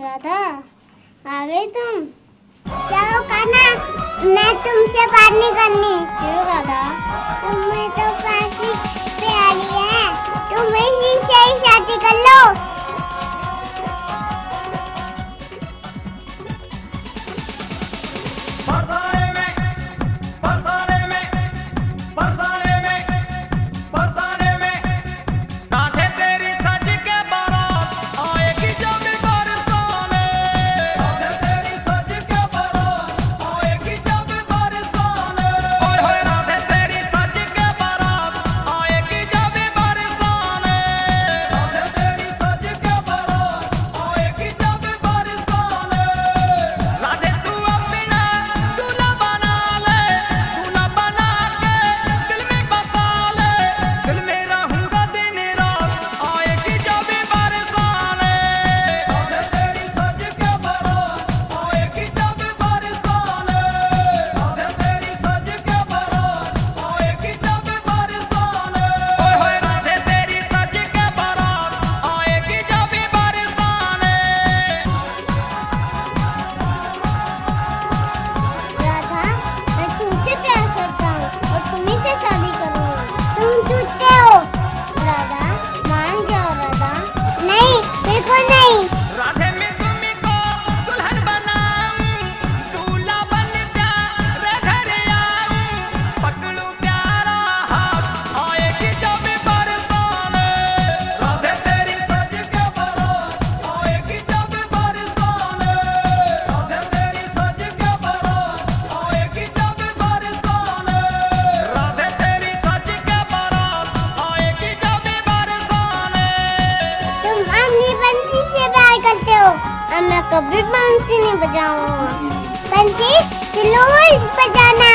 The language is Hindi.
राधा, आ गई तुम? चलो कान्हा, मैं तुमसे बात नहीं करनी। क्यों राधा? तुम्हें तो फांसी पे आ रही है, तुम इसी से ही शादी कर लो। मैं कभी बंसी नहीं बजाऊंगा। बंसी जरूर बजाना।